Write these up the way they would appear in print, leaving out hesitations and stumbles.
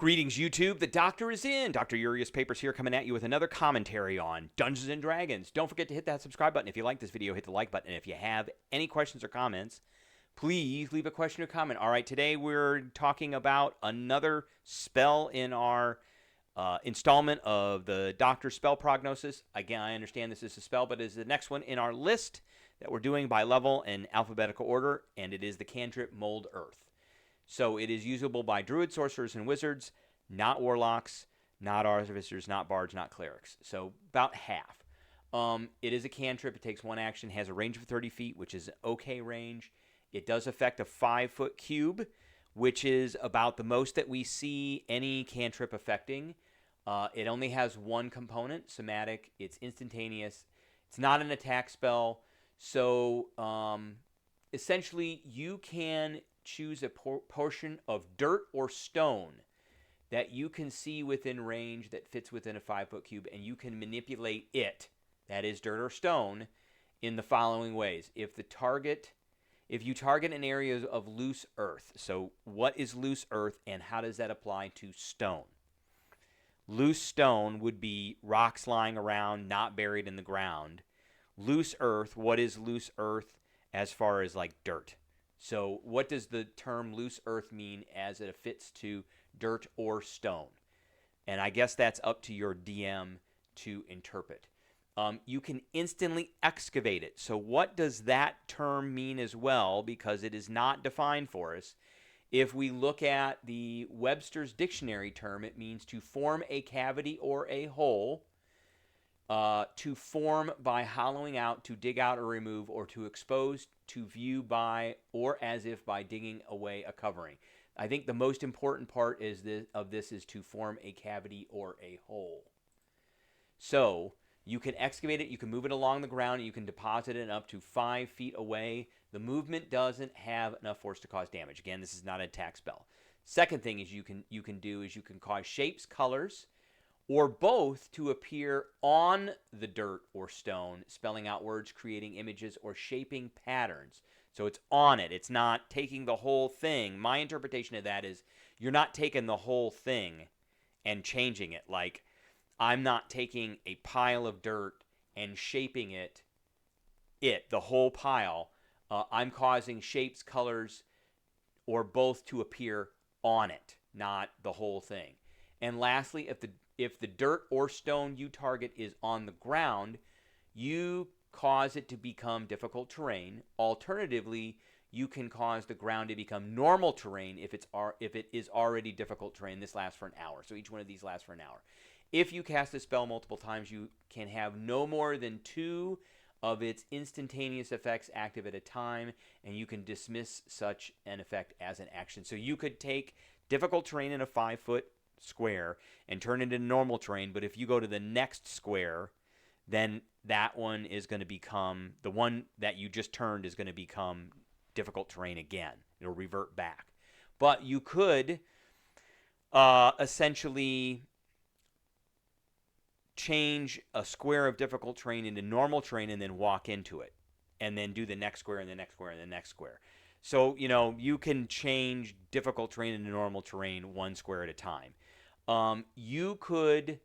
Greetings, YouTube. The Doctor is in. Dr. Urius Papers here, coming at you with another commentary on Dungeons & Dragons. Don't forget to hit that subscribe button. If you like this video, hit the like button. And if you have any questions or comments, please leave a question or comment. All right, today we're talking about another spell in our installment of the Doctor spell Prognosis. Again, I understand this is a spell, but it is the next one in our list that we're doing by level and alphabetical order, and it is the Cantrip Mold Earth. So it is usable by druids, sorcerers, and wizards, not warlocks, not artificers, not bards, not clerics. So about half. It is a cantrip. It takes one action, has a range of 30 feet, which is an okay range. It does affect a 5-foot cube, which is about the most that we see any cantrip affecting. It only has one component, somatic. It's instantaneous. It's not an attack spell. So essentially, you can choose a portion of dirt or stone that you can see within range that fits within a 5-foot cube, and you can manipulate it, that is dirt or stone, in the following ways. If you target an area of loose earth, so what is loose earth and how does that apply to stone? Loose stone would be rocks lying around, not buried in the ground. Loose earth, what is loose earth as far as like dirt? So what does the term loose earth mean as it fits to dirt or stone? And I guess that's up to your DM to interpret. You can instantly excavate it. So what does that term mean as well? Because it is not defined for us. If we look at the Webster's dictionary term, it means to form a cavity or a hole. To form by hollowing out, to dig out or remove, or to expose to view by or as if by digging away a covering. I think the most important part is this is to form a cavity or a hole. So you can excavate it, you can move it along the ground, and you can deposit it up to 5 feet away. The movement doesn't have enough force to cause damage. Again, this is not an attack spell. Second thing is you can cause shapes, colors, or both to appear on the dirt or stone, spelling out words, creating images, or shaping patterns. So it's on it. It's not taking the whole thing. My interpretation of that is you're not taking the whole thing and changing it. Like, I'm not taking a pile of dirt and shaping the whole pile. I'm causing shapes, colors, or both to appear on it, not the whole thing. And lastly, if the dirt or stone you target is on the ground, you cause it to become difficult terrain. Alternatively, you can cause the ground to become normal terrain if it is already difficult terrain. This lasts for an hour. So each one of these lasts for an hour. If you cast a spell multiple times, you can have no more than 2 of its instantaneous effects active at a time, and you can dismiss such an effect as an action. So you could take difficult terrain in a 5-foot square and turn it into normal terrain, but if you go to the next square, then that one is going to become, the one that you just turned is going to become difficult terrain again. It'll revert back. But you could essentially change a square of difficult terrain into normal terrain and then walk into it, and then do the next square and the next square and the next square. So, you can change difficult terrain into normal terrain 1 square at a time. You could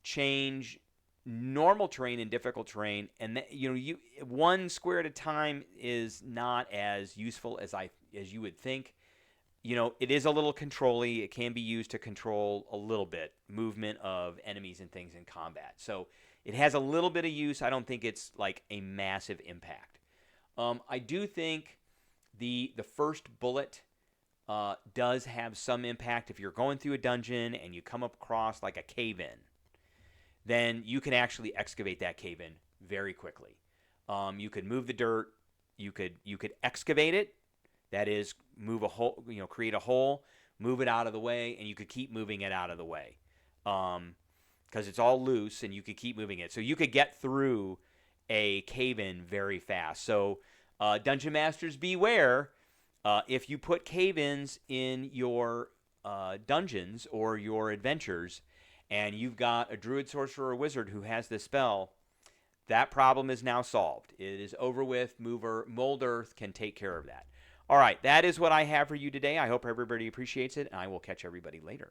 change normal terrain and difficult terrain, and you 1 square at a time is not as useful as you would think. It is a little control-y. It can be used to control a little bit movement of enemies and things in combat. So it has a little bit of use. I don't think it's like a massive impact. I do think the first bullet does have some impact. If you're going through a dungeon and you come across like a cave-in, then you can actually excavate that cave-in very quickly. You could move the dirt. You could excavate it. That is, move a hole. Create a hole, move it out of the way, and you could keep moving it out of the way, because it's all loose, and you could keep moving it. So you could get through a cave-in very fast. So Dungeon Masters, beware. If you put cave-ins in your dungeons or your adventures, and you've got a druid, sorcerer, or wizard who has this spell, that problem is now solved. It is over with. Mold Earth can take care of that. All right, that is what I have for you today. I hope everybody appreciates it, and I will catch everybody later.